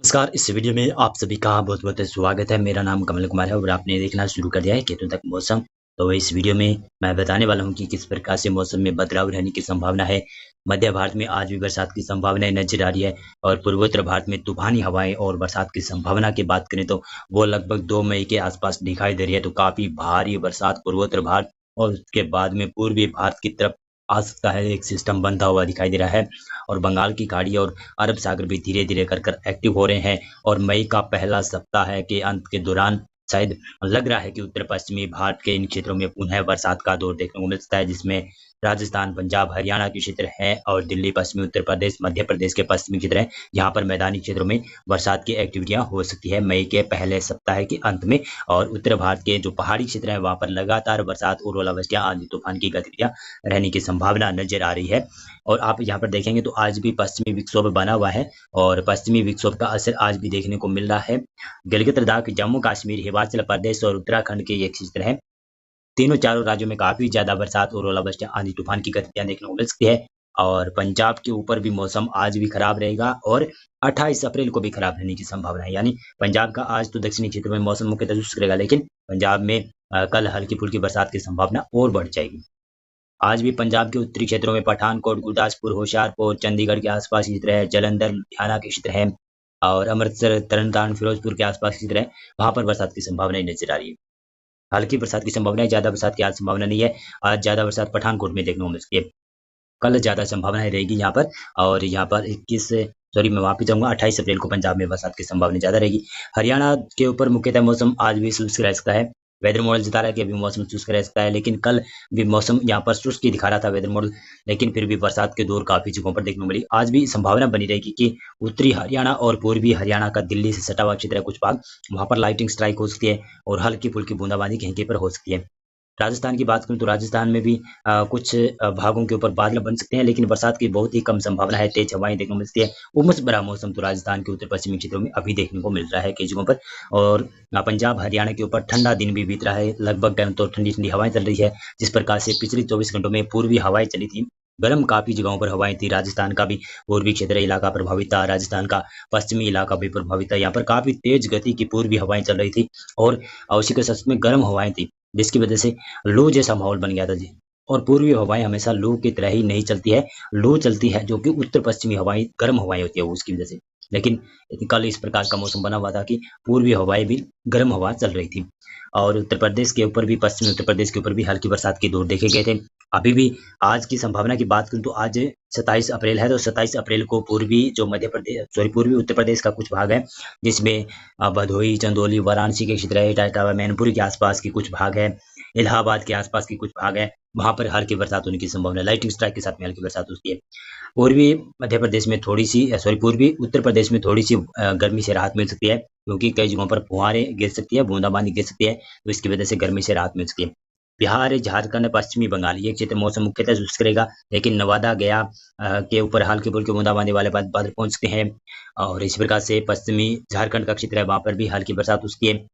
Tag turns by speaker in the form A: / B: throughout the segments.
A: नमस्कार। इस वीडियो में आप सभी का बहुत बहुत स्वागत है। मेरा नाम कमल कुमार है और आपने देखना शुरू कर दिया है केतु तक मौसम। तो इस वीडियो में मैं बताने वाला हूं कि किस प्रकार से मौसम में बदलाव रहने की संभावना है। मध्य भारत में आज भी बरसात की संभावनाएं नजर आ रही है और पूर्वोत्तर भारत में तूफानी हवाएं और बरसात की संभावना की बात करें तो वो लगभग 2 मई के आसपास दिखाई दे रही है। तो काफी भारी बरसात पूर्वोत्तर भारत और उसके बाद में पूर्वी भारत की तरफ आ सकता है। एक सिस्टम बनता हुआ दिखाई दे रहा है और बंगाल की खाड़ी और अरब सागर भी धीरे धीरे कर एक्टिव हो रहे हैं। और मई का पहला सप्ताह है के अंत के दौरान शायद लग रहा है कि उत्तर पश्चिमी भारत के इन क्षेत्रों में पुनः बरसात का दौर देखने को मिल सकता है, जिसमें राजस्थान, पंजाब, हरियाणा के क्षेत्र हैं और दिल्ली, पश्चिमी उत्तर प्रदेश, मध्य प्रदेश के पश्चिमी क्षेत्र हैं। यहाँ पर मैदानी क्षेत्रों में बरसात की एक्टिविटियां हो सकती है मई के पहले सप्ताह के अंत में। और उत्तर भारत के जो पहाड़ी क्षेत्र है वहां पर लगातार बरसात और ओलावृष्टियां, आंधी तूफान की गतिविधियां रहने की संभावना नजर आ रही है। और आप यहाँ पर देखेंगे तो आज भी पश्चिमी विक्षोभ बना हुआ है और पश्चिमी विक्षोभ का असर आज भी देखने को मिल रहा है। गिलगित लद्दाख, जम्मू कश्मीर, हिमाचल प्रदेश और उत्तराखंड के ये क्षेत्र हैं। तीनों चारों राज्यों में काफी ज्यादा बरसात और ओलावृष्टि, आंधी तूफान की गतिविधियां देखने को मिल सकती है। और पंजाब के ऊपर भी मौसम आज भी खराब रहेगा और 28 अप्रैल को भी खराब रहने की संभावना है। यानी पंजाब का आज तो दक्षिणी क्षेत्र में मौसम मुख्यतः शुष्क रहेगा, लेकिन पंजाब में कल हल्की फुल्की बरसात की संभावना और बढ़ जाएगी। आज भी पंजाब के उत्तरी क्षेत्रों में पठानकोट, गुरदासपुर, होशियारपुर, चंडीगढ़ के आसपास की क्षेत्र है, जलंधर, लुधियाना के क्षेत्र है और अमृतसर, तरनतारन, फिरोजपुर के आसपास की क्षेत्र है। वहां पर बरसात की संभावनाएं नजर आ रही है। हल्की बरसात की संभावना है, ज्यादा बरसात की आज संभावना नहीं है। आज ज्यादा बरसात पठानकोट में देखने को मिल सकती है। कल ज्यादा संभावनाएं रहेगी यहाँ पर। और यहाँ पर 21 सॉरी मैं वापिस जाऊंगा, 28 अप्रैल को पंजाब में बरसात की संभावना ज्यादा रहेगी। हरियाणा के ऊपर मुख्यतः मौसम आज भी शुष्क रह सकता है। वेदर मॉडल जता रहा है कि अभी मौसम शुष्क रह सकता है, लेकिन कल भी मौसम यहाँ पर शुष्क ही दिखा रहा था वेदर मॉडल, लेकिन फिर भी बरसात के दौर काफी जगहों पर देखने को मिली। आज भी संभावना बनी रहेगी कि उत्तरी हरियाणा और पूर्वी हरियाणा का दिल्ली से सटा हुआ क्षेत्र है कुछ भाग, वहां पर लाइटिंग स्ट्राइक हो सकती है और हल्की फुल्की बूंदाबांदी कहीं कहीं पर हो सकती है। राजस्थान की बात करूं तो राजस्थान में भी कुछ भागों के ऊपर बादल बन सकते हैं, लेकिन बरसात की बहुत ही कम संभावना है। तेज हवाएं देखने को मिल सकती है। उमस भरा मौसम तो राजस्थान के उत्तर पश्चिमी क्षेत्रों में अभी देखने को मिल रहा है कई जगहों पर। और पंजाब, हरियाणा के ऊपर ठंडा दिन भी बीत रहा है। लगभग गर्म तो ठंडी ठंडी हवाएं चल रही है। जिस प्रकार से पिछले 24 घंटों में पूर्वी हवाएं चली थी, गर्म काफी जगहों पर हवाएं थी। राजस्थान का भी पूर्वी क्षेत्र इलाका प्रभावित था, राजस्थान का पश्चिमी इलाका भी प्रभावित था। यहाँ पर काफी तेज गति की पूर्वी हवाएं चल रही थी और उसी के साथ में गर्म हवाएं थी, जिसकी वजह से लू जैसा माहौल बन गया था जी। और पूर्वी हवाएं हमेशा लू की तरह ही नहीं चलती है, लू चलती है जो कि उत्तर पश्चिमी हवाएं, गर्म हवाएं होती है उसकी वजह से। लेकिन कल इस प्रकार का मौसम बना हुआ था कि पूर्वी हवाएं भी गर्म हवा चल रही थी। और उत्तर प्रदेश के ऊपर भी, पश्चिमी उत्तर प्रदेश के ऊपर भी हल्की बरसात के दौर देखे गए थे। अभी भी आज की संभावना की बात करूं तो आज 27 अप्रैल है, तो 27 अप्रैल को पूर्वी जो मध्य प्रदेश सॉरी पूर्वी उत्तर प्रदेश का कुछ भाग है, जिसमें भदोही, चंदौली, वाराणसी के क्षेत्र है, इटावा, मैनपुरी के आसपास की कुछ भाग है, इलाहाबाद के आसपास की कुछ भाग है, वहां पर हल्की बरसात होने की संभावना है। लाइटिंग स्ट्राइक के साथ में हल्की बरसात होती है। पूर्वी मध्य प्रदेश में थोड़ी सी सॉरी पूर्वी उत्तर प्रदेश में थोड़ी सी गर्मी से राहत मिल सकती है, क्योंकि कई जगहों पर फुहारें गिर सकती है, बूंदाबांदी गिर सकती है, तो इसकी वजह से गर्मी से राहत मिल सकती है। बिहार, झारखंड, पश्चिमी बंगाल ये क्षेत्र मौसम मुख्यतः शुष्क रहेगा, लेकिन नवादा, गया के ऊपर हल्की फुल्की बूंदाबांदी वाले बादल पहुंच सकते हैं। और इसी प्रकार से पश्चिमी झारखंड का क्षेत्र है, वहां पर भी हल्की बरसात हो सकती है।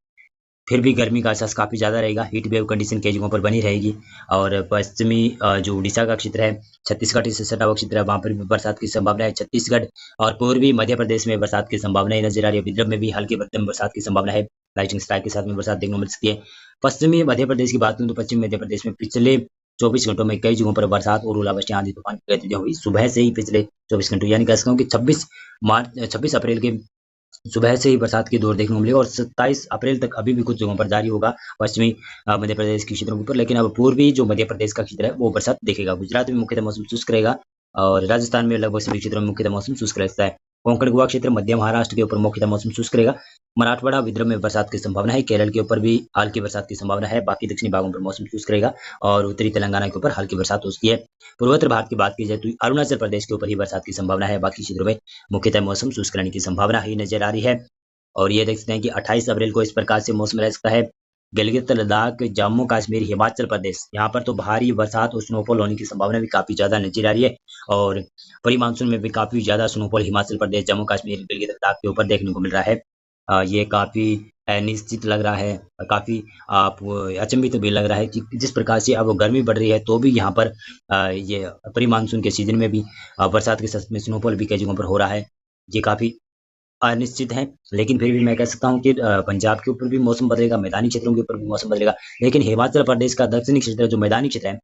A: फिर भी गर्मी का एहसास काफ़ी ज़्यादा रहेगा, हीट वेव कंडीशन कई जगहों पर बनी रहेगी। और पश्चिमी जो उड़ीसा का क्षेत्र है, छत्तीसगढ़ से सटा हुआ क्षेत्र है, वहाँ पर भी बरसात की संभावना है। छत्तीसगढ़ और पूर्वी मध्य प्रदेश में बरसात की संभावना नजर आ रही है। विदर्भ में भी हल्की मध्यम बरसात की संभावना है, लाइटिंग स्ट्राइक के साथ में बरसात देखने को मिल सकती है। पश्चिमी मध्य प्रदेश की बात करूँ तो पश्चिमी मध्य प्रदेश में पिछले 24 घंटों में कई जगहों पर बरसात और ओलावृष्टि, आंधी तूफान की गतिविधियां हुई सुबह से ही। पिछले 24 घंटों यानी कह सकता हूँ कि 26 अप्रैल के सुबह से ही बरसात की दौर देखने को मिलेगा और 27 अप्रैल तक अभी भी कुछ जगहों पर जारी होगा पश्चिमी मध्य प्रदेश के क्षेत्रों के ऊपर। लेकिन अब पूर्वी जो मध्य प्रदेश का क्षेत्र है वो बरसात देखेगा। गुजरात में मुख्यतः मौसम शुष्क रहेगा और राजस्थान में लगभग सभी क्षेत्रों में मुख्यतः मौसम शुष्क रहता है। कोंकण गोवा क्षेत्र, मध्य महाराष्ट्र के ऊपर मुख्यतः मौसम शुष्क रहेगा। मराठवाड़ा, विदर्भ में बरसात की संभावना है। केरल के ऊपर भी हल्की बरसात की संभावना है। बाकी दक्षिणी भागों पर मौसम शुष्क रहेगा और उत्तरी तेलंगाना के ऊपर हल्की बरसात हो सकती है। पूर्वोत्तर भारत की बात की जाए तो अरुणाचल प्रदेश के ऊपर ही बरसात की संभावना है। बाकी क्षेत्रों में मुख्यतः मौसम शुष्क रहने की संभावना ही नजर आ रही है। और ये देख सकते हैं कि 28 अप्रैल को इस प्रकार से मौसम रह सकता है। गिलगित लद्दाख, जम्मू कश्मीर, हिमाचल प्रदेश यहाँ पर तो भारी बरसात और स्नोफॉल होने की संभावना भी काफी ज्यादा नजर आ रही है। और प्री मानसून में भी काफी ज्यादा स्नोफॉल हिमाचल प्रदेश, जम्मू कश्मीर, गिलगित लद्दाख के ऊपर देखने को मिल रहा है। ये काफी निश्चित लग रहा है, काफी आप अचंभित भी लग रहा है कि जिस प्रकार से अब गर्मी बढ़ रही है तो भी यहाँ पर ये प्री मानसून के सीजन में भी बरसात के साथ में स्नोफॉल भी कई जगहों पर हो रहा है। ये काफी अनिश्चित है। लेकिन फिर भी मैं कह सकता हूँ कि पंजाब के ऊपर भी मौसम बदलेगा, मैदानी क्षेत्रों के ऊपर भी मौसम बदलेगा। लेकिन हिमाचल प्रदेश का दक्षिणी क्षेत्र जो मैदानी क्षेत्र है,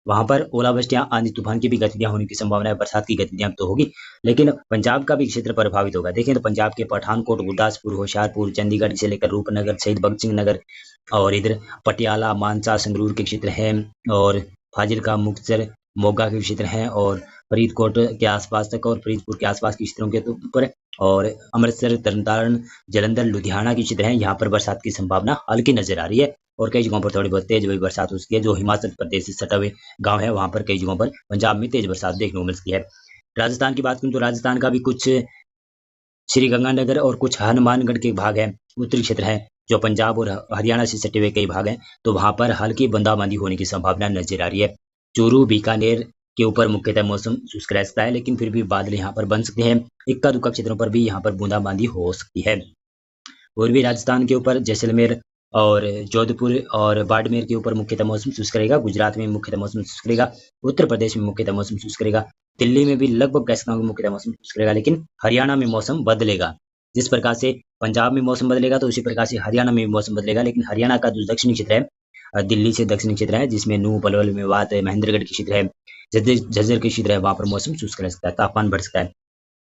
A: वहां पर ओलावृष्टियां, आंधी तूफान की भी गतिविधियां होने की संभावना है, बरसात की गतिविधियां तो होगी। लेकिन पंजाब का भी क्षेत्र प्रभावित होगा। देखें तो पंजाब के पठानकोट, गुरदासपुर, होशियारपुर, चंडीगढ़ से लेकर रूपनगर, शहीद भगत सिंह नगर और इधर पटियाला, मानसा, संगरूर के क्षेत्र हैं और फाजिलका, मुक्तसर, मोगा के क्षेत्र हैं और फरीदकोट के आसपास तक और फरीदपुर के आसपास के क्षेत्रों के ऊपर और अमृतसर, तरनतारण, जलंधर, लुधियाना के क्षेत्र हैं। यहाँ पर बरसात की संभावना हल्की नजर आ रही है और कई जगहों पर थोड़ी बहुत तेज भी बरसात हो सकती है। जो हिमाचल प्रदेश से सटा हुए गाँव है, वहां पर कई जगहों पर पंजाब में तेज बरसात देखने को मिल सकती है। राजस्थान की बात करूं तो राजस्थान का भी कुछ श्री गंगानगर और कुछ हनुमानगढ़ के भाग है, उत्तरी क्षेत्र है जो पंजाब और हरियाणा से सटे हुए कई भाग हैं, तो वहां पर हल्की बूंदाबांदी होने की संभावना नजर आ रही है। चूरू, बीकानेर के ऊपर मुख्यतः मौसम शुष्क रह सकता है, लेकिन फिर भी बादल यहाँ पर बन सकते हैं। इक्का दुक्का क्षेत्रों पर भी यहाँ पर बूंदाबांदी हो सकती है। पूर्वी राजस्थान के ऊपर जैसलमेर और जोधपुर और बाड़मेर के ऊपर मुख्यतः मौसम शुष्क रहेगा। गुजरात में मुख्यतः मौसम शुष्क रहेगा। उत्तर प्रदेश में मुख्यतः मौसम शुष्क रहेगा। दिल्ली में भी लगभग कह सकता हूँ मुख्यतः मौसम शुष्क रहेगा, लेकिन हरियाणा में मौसम बदलेगा। जिस प्रकार से पंजाब में मौसम बदलेगा तो उसी प्रकार से हरियाणा में भी मौसम बदलेगा। लेकिन हरियाणा का जो दक्षिणी क्षेत्र है, दिल्ली से दक्षिणी क्षेत्र है, जिसमें नूह, पलवल, मेवात, महेंद्रगढ़ के क्षेत्र है, झज्जर के क्षेत्र है, वहां पर मौसम शुष्क रह सकता है, तापमान बढ़ सकता है।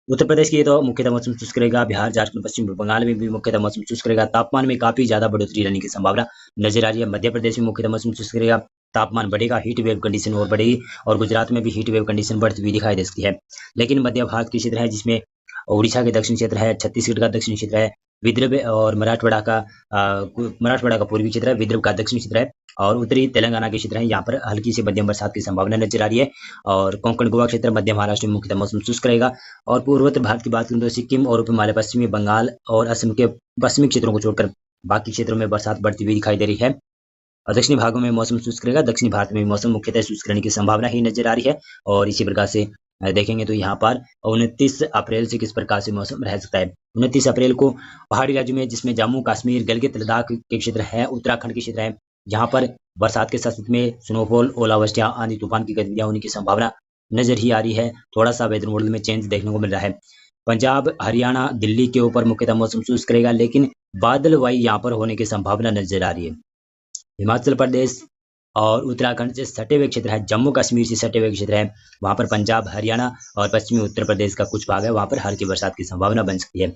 A: उत्तर प्रदेश की तो मुख्यतः मौसम शुष्क रहेगा। बिहार, झारखंड, पश्चिम बंगाल में भी मुख्यतः मौसम शुष्क रहेगा। तापमान में काफी ज्यादा बढ़ोतरी रहने की संभावना नजर आ रही है। मध्य प्रदेश में मुख्यतः मौसम शुष्क रहेगा, तापमान बढ़ेगा, हीट वेव कंडीशन और बढ़ेगी और गुजरात में भी हीट वेव कंडीशन बढ़ती हुई दिखाई दे सकती है। लेकिन मध्य भारत के क्षेत्र है, जिसमें उड़ीसा के दक्षिण क्षेत्र है, छत्तीसगढ़ का दक्षिण क्षेत्र है, विदर्भ और मराठवाड़ा का पूर्वी क्षेत्र है, विदर्भ का दक्षिण क्षेत्र है और उत्तरी तेलंगाना के क्षेत्र है। यहाँ पर हल्की से मध्यम बरसात की संभावना नजर आ रही है और कोंकण, गोवा क्षेत्र, मध्य महाराष्ट्र में मुख्यतः मौसम शुष्क रहेगा। और पूर्वोत्तर भारत की बात करें तो सिक्किम और उप हिमालय, पश्चिमी बंगाल और असम के पश्चिमी क्षेत्रों को छोड़कर बाकी क्षेत्रों में बरसात बढ़ती हुई दिखाई दे रही है और दक्षिणी भागों में मौसम शुष्क रहेगा। दक्षिणी भारत में मौसम मुख्यतः शुष्क रहने की संभावना ही नजर आ रही है। और इसी प्रकार से देखेंगे तो यहाँ पर 29 अप्रैल से किस प्रकार से मौसम रह सकता है। 29 अप्रैल को पहाड़ी राज्य में, जिसमें जम्मू कश्मीर, गिलगित लद्दाख के क्षेत्र है, उत्तराखंड के क्षेत्र है, जहाँ पर बरसात के साथ में स्नोफॉल, ओलावृष्टियां, आंधी तूफान की गतिविधियां होने की संभावना नजर ही आ रही है। थोड़ा सा वेदर मॉडल में चेंज देखने को मिल रहा है। पंजाब, हरियाणा, दिल्ली के ऊपर मुख्यतः मौसम शुष्क रहेगा, लेकिन बादलवाई यहाँ पर होने की संभावना नजर आ रही है। हिमाचल प्रदेश और उत्तराखंड से सटे हुए क्षेत्र है, जम्मू कश्मीर से सटे हुए क्षेत्र है, वहां पर पंजाब, हरियाणा और पश्चिमी उत्तर प्रदेश का कुछ भाग है, वहां पर हल्की बरसात की संभावना बन सकती है।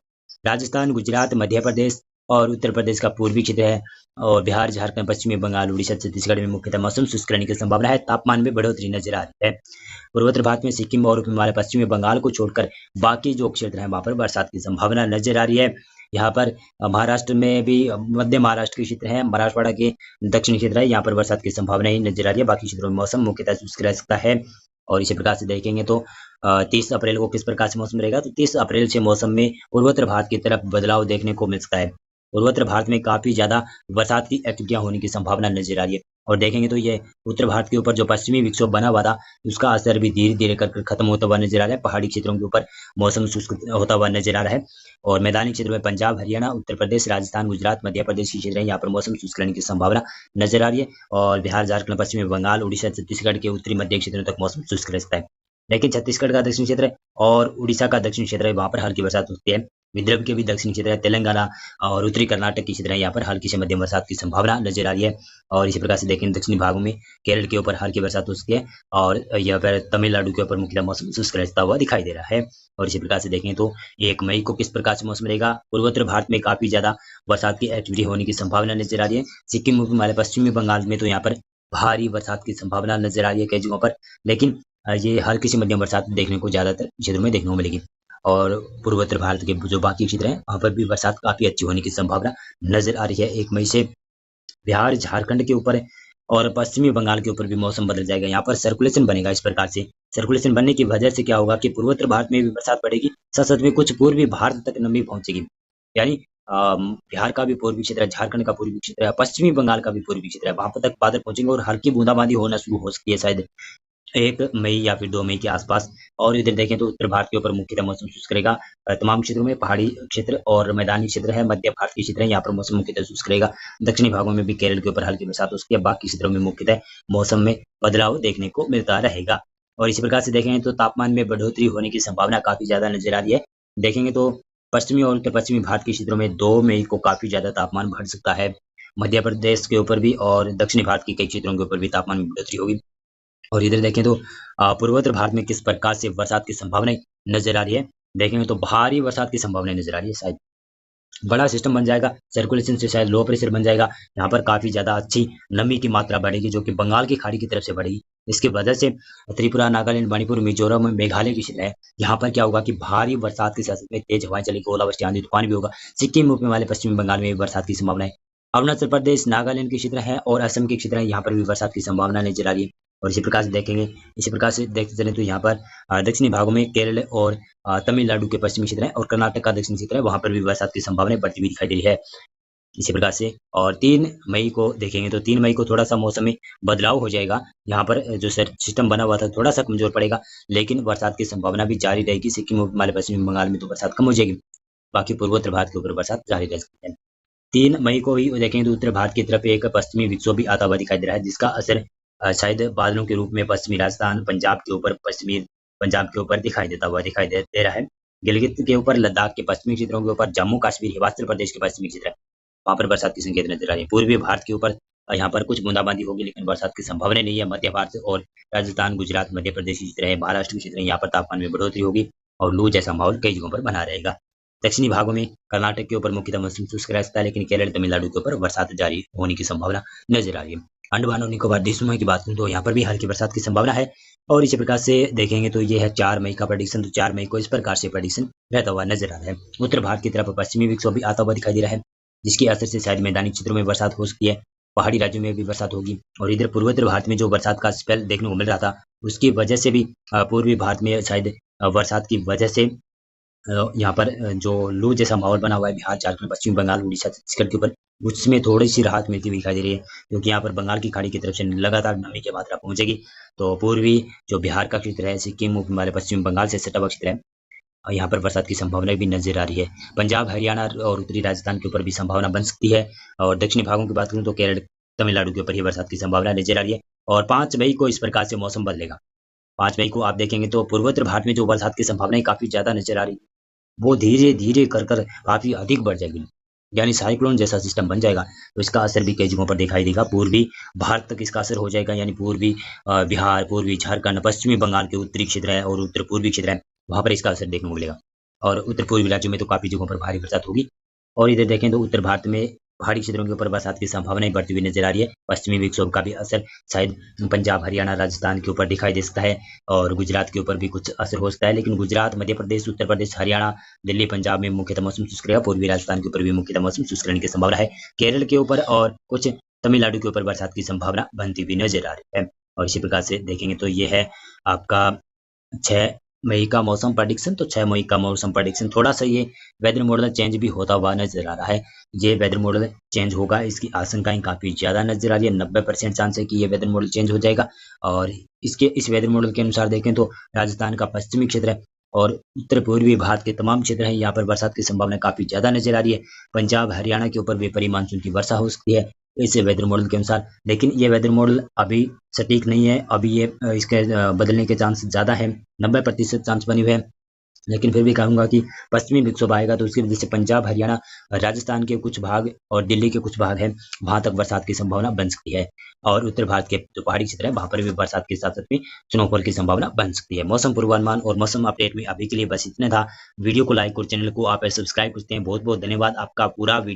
A: राजस्थान, गुजरात, मध्य प्रदेश और उत्तर प्रदेश का पूर्वी क्षेत्र है और बिहार, झारखंड, पश्चिमी बंगाल, उड़ीसा, छत्तीसगढ़ में मुख्यतः मौसम शुष्क रहने की संभावना है। तापमान में बढ़ोतरी नजर आ रही है। पूर्वोत्तर भारत में सिक्किम और उप हिमालय, पश्चिमी बंगाल को छोड़कर बाकी जो क्षेत्र है, वहां पर बरसात की संभावना नजर आ रही है। यहाँ पर महाराष्ट्र में भी मध्य महाराष्ट्र के क्षेत्र है, मराठवाड़ा के दक्षिणी क्षेत्र है, यहाँ पर बरसात की संभावना ही नजर आ रही है। बाकी क्षेत्रों में मौसम मुख्यतः शुष्क रह सकता है। और इसी प्रकार से देखेंगे तो 30 अप्रैल को किस प्रकार से मौसम रहेगा, तो 30 अप्रैल से मौसम में पूर्वोत्तर भारत की तरफ बदलाव देखने को मिल सकता है। पूर्वोत्तर भारत में काफी ज्यादा बरसात की एक्टिविटियां होने की संभावना नजर आ रही है। और देखेंगे तो ये उत्तर भारत के ऊपर जो पश्चिमी विक्षोभ बना हुआ था, उसका असर भी धीरे धीरे कर खत्म होता हुआ नजर आ रहा है। पहाड़ी क्षेत्रों के ऊपर मौसम शुष्क होता हुआ नजर आ रहा है और मैदानी क्षेत्र में पंजाब, हरियाणा, उत्तर प्रदेश, राजस्थान, गुजरात, मध्य प्रदेश के क्षेत्र है, यहाँ पर मौसम शुष्क रहने की संभावना नजर आ रही है। और बिहार, झारखंड, पश्चिमी बंगाल, उड़ीसा, छत्तीसगढ़ के उत्तरी मध्य क्षेत्रों तक मौसम शुष्क रह सकता है। लेकिन छत्तीसगढ़ का दक्षिण क्षेत्र है और उड़ीसा का दक्षिण क्षेत्र है, वहां पर हल्की बरसात होती है। विदर्भ के भी दक्षिण क्षेत्र है, तेलंगाना और उत्तरी कर्नाटक की क्षेत्र है, यहाँ पर हल्की से मध्यम बरसात की संभावना नजर आ रही है। और इसी प्रकार से देखें दक्षिणी भागों में केरल के ऊपर हल्की बरसात हो सकती है और यहाँ पर तमिलनाडु के ऊपर मुख्यतः मौसम शुष्क रहता हुआ दिखाई दे रहा है। और इसी प्रकार से देखें तो 1 मई को किस प्रकार से मौसम रहेगा। पूर्वोत्तर भारत में काफी ज्यादा बरसात की एक्टिविटी होने की संभावना नजर आ रही है। सिक्किम, हिमालय, पश्चिमी बंगाल में तो यहाँ पर भारी बरसात की संभावना नजर आ रही है कई जगहों पर, लेकिन ये हल्की सी मध्यम बरसात देखने को ज्यादातर क्षेत्रों में देखने को मिलेगी। और पूर्वोत्तर भारत के जो बाकी क्षेत्र हैं, वहां पर भी बरसात काफी अच्छी होने की संभावना नजर आ रही है। 1 मई से बिहार, झारखंड के ऊपर और पश्चिमी बंगाल के ऊपर भी मौसम बदल जाएगा। यहाँ पर सर्कुलेशन बनेगा। इस प्रकार से सर्कुलेशन बनने की वजह से क्या होगा कि पूर्वोत्तर भारत में भी बरसात बढ़ेगी, साथ साथ में कुछ पूर्वी भारत तक नमी पहुंचेगी। यानी बिहार का भी पूर्वी क्षेत्र है, झारखंड का पूर्वी क्षेत्र है, पश्चिमी बंगाल का भी पूर्वी क्षेत्र है, वहां पर तक बादल पहुंचेंगे और हल्की बूंदाबांदी होना शुरू हो सकती है शायद 1 मई या फिर 2 मई के आसपास। और इधर देखें तो उत्तर भारत के ऊपर मुख्यतः मौसम शुष्क रहेगा। तमाम क्षेत्रों में पहाड़ी क्षेत्र और मैदानी क्षेत्र है, मध्य भारत के क्षेत्र है, यहाँ पर मौसम मुख्यतः शुष्क रहेगा। दक्षिणी भागों में भी केरल के ऊपर हल्की बरसात हो सकती है। बाकी क्षेत्रों में मुख्यतः मौसम में बदलाव देखने को मिलता रहेगा। और इसी प्रकार से देखें तो तापमान में बढ़ोतरी होने की संभावना काफी ज्यादा नजर आ रही है। देखेंगे तो पश्चिमी और उत्तर पश्चिमी भारत के क्षेत्रों में 2 मई को काफी ज्यादा तापमान बढ़ सकता है। मध्य प्रदेश के ऊपर भी और दक्षिणी भारत के कई क्षेत्रों के ऊपर भी तापमान में बढ़ोतरी होगी। और इधर देखें तो पूर्वोत्तर भारत में किस प्रकार से बरसात की संभावना नजर आ रही है। देखेंगे तो भारी बरसात की संभावना नजर आ रही है। शायद बड़ा सिस्टम बन जाएगा, सर्कुलेशन से शायद लो प्रेशर बन जाएगा। यहाँ पर काफी ज्यादा अच्छी नमी की मात्रा बढ़ेगी जो कि बंगाल की खाड़ी की तरफ से बढ़ेगी। इसकी वजह से त्रिपुरा, नागालैंड, मणिपुर, मिजोरम, मेघालय की क्षेत्र है, यहाँ पर क्या होगा कि भारी बरसात के साथ में तेज हवाएं चलेगी, ओलावृष्टि, आंधी तूफान भी होगा। सिक्किम ऊपर वाले पश्चिमी बंगाल में भी बरसात की संभावना है। अरुणाचल प्रदेश, नागालैंड के क्षेत्र है और असम के क्षेत्र है, यहाँ पर भी बरसात की संभावना नजर आ रही है। और इसी प्रकार से देखेंगे, इसी प्रकार से देखते चले तो यहाँ पर दक्षिणी भागों में केरल और तमिलनाडु के पश्चिमी क्षेत्र है और कर्नाटक का दक्षिणी क्षेत्र है, वहां पर भी बरसात की संभावना बढ़ती हुई दिखाई दे रही है। इसी प्रकार से और 3 मई को देखेंगे तो 3 मई को थोड़ा सा मौसम में बदलाव हो जाएगा। यहाँ पर जो सिस्टम बना हुआ था थोड़ा सा कमजोर पड़ेगा, लेकिन बरसात की संभावना भी जारी रहेगी। सिक्किम और हिमालय पश्चिमी बंगाल में तो बरसात कम हो जाएगी, बाकी पूर्वोत्तर भारत के ऊपर बरसात जारी रह सकती है। 3 मई को ही देखेंगे तो उत्तर भारत की तरफ एक पश्चिमी विक्षोभ भी आता हुआ दिखाई दे रहा है, जिसका असर शायद बादलों के रूप में पश्चिमी राजस्थान, पंजाब के ऊपर, पश्चिमी पंजाब के ऊपर दिखाई देता हुआ दिखाई दे रहा है। गिलगित के ऊपर, लद्दाख के पश्चिमी क्षेत्रों के ऊपर, जम्मू कश्मीर, हिमाचल प्रदेश के पश्चिमी क्षेत्र है, वहां पर बरसात की संकेत नजर आ रही है। पूर्वी भारत के ऊपर यहाँ पर कुछ बूंदाबांदी होगी, लेकिन बरसात की संभावना नहीं है। मध्य भारत और राजस्थान, गुजरात, मध्य प्रदेश की क्षेत्र है, महाराष्ट्र की क्षेत्र है, यहाँ पर तापमान में बढ़ोतरी होगी और लू जैसा माहौल कई जगहों पर बना रहेगा। दक्षिणी भागों में कर्नाटक के ऊपर मुख्यतः मौसम शुष्क रहता है, लेकिन केरल, तमिलनाडु के ऊपर बरसात जारी होने की संभावना नजर आ रही है। अंडमान और निकोबार द्वीप की बात करूं तो यहाँ पर भी हल्की बरसात की संभावना है। और इसी प्रकार से देखेंगे तो ये है 4 मई का प्रेडिक्शन। तो 4 मई को इस प्रकार से प्रेडिक्शन रहता हुआ नजर आ रहा है। उत्तर भारत की तरफ पश्चिमी विक्षोभ भी आता हुआ दिखाई दे रहा है, जिसकी असर से शायद मैदानी क्षेत्रों में बरसात हो सकती है, पहाड़ी राज्यों में भी बरसात होगी। और इधर पूर्वोत्तर भारत में जो बरसात का स्पेल देखने को मिल रहा था, उसकी वजह से भी पूर्वी भारत में शायद बरसात की वजह से यहाँ पर जो लू जैसा माहौल बना हुआ है बिहार, झारखंड, पश्चिम बंगाल, उड़ीसा, छत्तीसगढ़ के ऊपर, उसमें थोड़ी सी राहत मिलती हुई दिखाई दे रही है, क्योंकि यहाँ पर बंगाल की खाड़ी की तरफ से लगातार नमी की मात्रा पहुंचेगी। तो पूर्वी जो बिहार का क्षेत्र है, सिक्किम, हिमालय, पश्चिम बंगाल से सटा हुआ क्षेत्र है, और यहाँ पर बरसात की संभावना भी नजर आ रही है। पंजाब, हरियाणा और उत्तरी राजस्थान के ऊपर भी संभावना बन सकती है। और दक्षिणी भागों की बात करूँ तो केरल, तमिलनाडु के ऊपर ही बरसात की संभावना नजर आ रही है। और 5 मई को इस प्रकार से मौसम बदलेगा। 5 मई को आप देखेंगे तो पूर्वोत्तर भारत में जो बरसात की संभावनाएं काफी ज्यादा नजर आ रही है, वो धीरे धीरे कर कर काफी अधिक बढ़ जाएगी, यानी साइक्लोन जैसा सिस्टम बन जाएगा। तो इसका असर भी कई जगहों पर दिखाई देगा। पूर्वी भारत तक इसका असर हो जाएगा, यानी पूर्वी बिहार, पूर्वी झारखंड, पश्चिमी बंगाल के उत्तरी क्षेत्र है और उत्तर पूर्वी क्षेत्र है, वहां पर इसका असर देखने को मिलेगा। और उत्तर पूर्वी राज्यों में तो काफी जगहों पर भारी बरसात होगी। और इधर देखें तो उत्तर भारत में पहाड़ी क्षेत्रों के ऊपर बरसात की संभावनाएं बढ़ती हुई नजर आ रही है। पश्चिमी विक्षोभ का भी असर शायद पंजाब, हरियाणा, राजस्थान के ऊपर दिखाई दे सकता है और गुजरात के ऊपर भी कुछ असर हो सकता है। लेकिन गुजरात, मध्य प्रदेश, उत्तर प्रदेश, हरियाणा, दिल्ली, पंजाब में मुख्यतः मौसम शुष्क रहेगा। पूर्वी राजस्थान के ऊपर भी मुख्यतः मौसम शुष्क रहने की संभावना है। केरल के ऊपर और कुछ तमिलनाडु के ऊपर बरसात की संभावना बनती हुई नजर आ रही है। और इसी प्रकार से देखेंगे तो ये है आपका 6 मई का मौसम प्रेडिक्शन। तो 6 मई का मौसम प्रेडिक्शन, थोड़ा सा ये वेदर मॉडल चेंज भी होता हुआ नजर आ रहा है। ये वेदर मॉडल चेंज होगा, इसकी आशंकाएं काफी ज्यादा नजर आ रही है। 90% चांस है कि ये वेदर मॉडल चेंज हो जाएगा। और इस वेदर मॉडल के अनुसार देखें तो राजस्थान का पश्चिमी क्षेत्र है और उत्तर पूर्वी भारत के तमाम क्षेत्र हैं, यहाँ पर बरसात की संभावना काफी ज्यादा नजर आ रही है। पंजाब, हरियाणा के ऊपर बेपरी मानसून की वर्षा हो सकती है इस वेदर मॉडल के अनुसार। लेकिन ये वेदर मॉडल अभी सटीक नहीं है, अभी ये इसके बदलने के चांस ज्यादा है, 90% चांस बने हुए हैं। लेकिन फिर भी कहूंगा कि पश्चिमी विक्षोभ आएगा तो उसकी वजह से पंजाब, हरियाणा, राजस्थान के कुछ भाग और दिल्ली के कुछ भाग हैं, वहां तक बरसात की संभावना बन सकती है। और उत्तर भारत के जो पहाड़ी क्षेत्र है वहां पर भी बरसात के साथ साथ में स्नोफॉल की संभावना बन सकती है। मौसम पूर्वानुमान और मौसम अपडेट में अभी के लिए बस इतना था। वीडियो को लाइक और चैनल को आप सब्सक्राइब करते हैं। बहुत बहुत धन्यवाद। आपका पूरा वीडियो